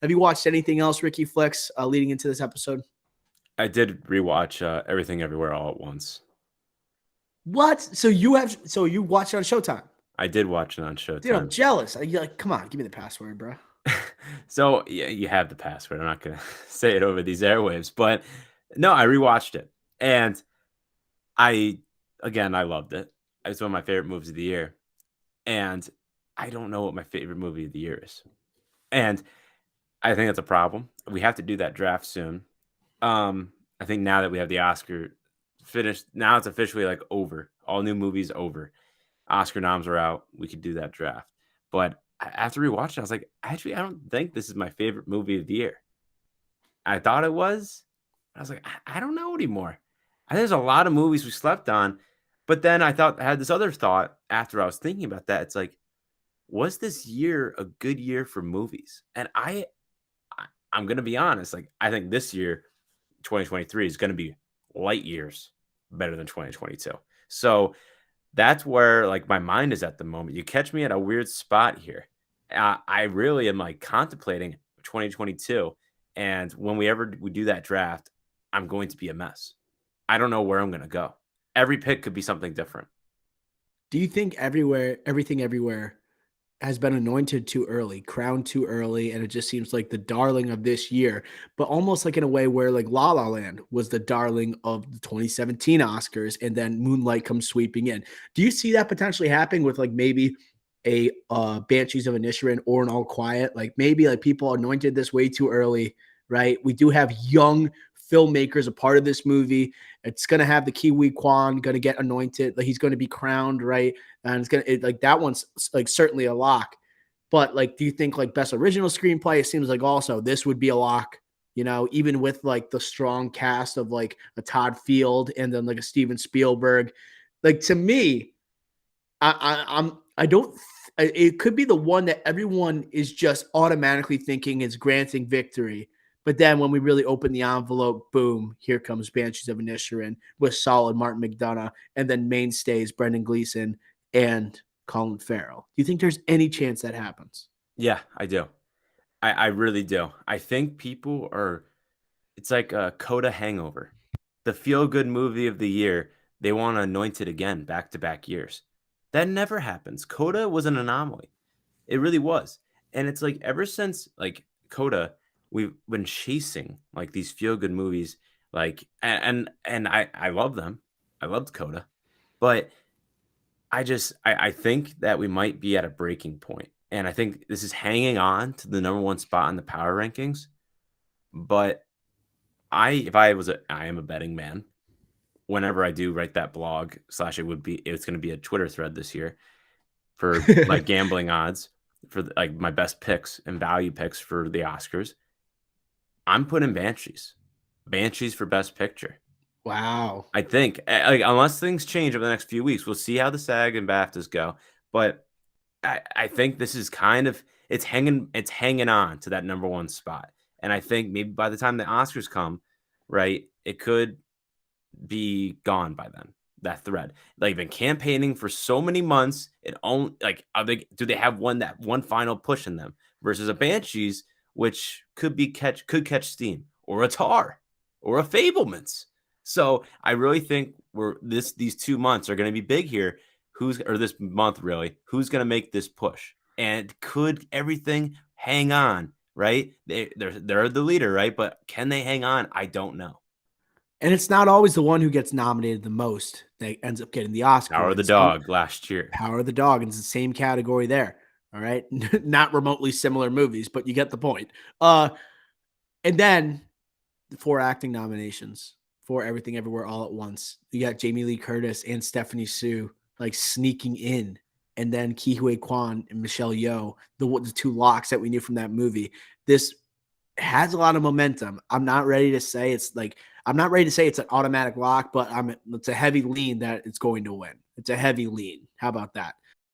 Have you watched anything else, Ricky Flex, leading into this episode? I did rewatch Everything Everywhere All at Once. What? So you watched it on Showtime? I did watch it on Dude, I'm Showtime. jealous. You like, come on, give me the password, bro. So yeah, you have the password. I'm not gonna say it over these airwaves, but no, I rewatched it, and I again I loved it. It's one of my favorite movies of the year, and I don't know what my favorite movie of the year is, and I think that's a problem. We have to do that draft soon. I think now that we have the Oscar finished, now it's officially like over. All new movies over. Oscar noms are out. We could do that draft. But after rewatching, I was like, actually, I don't think this is my favorite movie of the year. I thought it was. I was like, I don't know anymore. I think there's a lot of movies we slept on. But then I had this other thought after I was thinking about that. It's like, was this year a good year for movies? And I'm gonna be honest. Like, I think this year, 2023, is gonna be light years better than 2022. So that's where like my mind is at the moment. You catch me at a weird spot here. I really am like contemplating 2022, and when we do that draft, I'm going to be a mess. I don't know where I'm going to go. Every pick could be something different. Do you think everything everywhere has been anointed too early, crowned too early, and it just seems like the darling of this year, but almost like in a way where like La La Land was the darling of the 2017 Oscars, and then Moonlight comes sweeping in. Do you see that potentially happening with like maybe a Banshees of Inisherin or an All Quiet? Like maybe like people anointed this way too early, right? We do have young filmmakers a part of this movie. It's gonna have the Kiwi Kwan gonna get anointed, like he's gonna be crowned, right? And like that one's like certainly a lock. But like, do you think like best original screenplay? It seems like also this would be a lock. Even with like the strong cast of like a Todd Field and then like a Steven Spielberg. Like to me, I don't. It could be the one that everyone is just automatically thinking is granting victory. But then when we really open the envelope, boom, here comes Banshees of Inisherin with solid Martin McDonough and then mainstays Brendan Gleeson and Colin Farrell. Do you think there's any chance that happens? Yeah, I do. I really do. I think people are. It's like a Coda hangover, the feel good movie of the year. They want to anoint it again, back to back years. That never happens. Coda was an anomaly. It really was. And it's like ever since like Coda, we've been chasing like these feel good movies. Like and I love them. I loved Coda. But I think that we might be at a breaking point. And I think this is hanging on to the number one spot in the power rankings. But I am a betting man. Whenever I do write that blog slash it's going to be a Twitter thread this year for like gambling odds for like my best picks and value picks for the Oscars. I'm putting Banshees for best picture. Wow. I think like unless things change over the next few weeks, we'll see how the SAG and BAFTAs go. But I think this is kind of it's hanging on to that number one spot. And I think maybe by the time the Oscars come, right, it could be gone by then. That thread, they've been campaigning for so many months. It only like do they have that one final push in them versus a Banshees, which could catch steam, or a Tar, or a Fablemans. So I really think these 2 months are going to be big here. This month really? Who's going to make this push? And could everything hang on? Right? They're the leader, right? But can they hang on? I don't know. And it's not always the one who gets nominated the most that ends up getting the Oscar. Power of the It's Dog last year. Power of the Dog, and it's the same category there. All right. Not remotely similar movies, but you get the point. And then the 4 acting nominations for Everything Everywhere All at Once. You got Jamie Lee Curtis and Stephanie Sue like sneaking in. And then Ke Huy Quan and Michelle Yeoh, the 2 locks that we knew from that movie. This has a lot of momentum. I'm not ready to say it's an automatic lock, but it's a heavy lean that it's going to win. It's a heavy lean. How about that?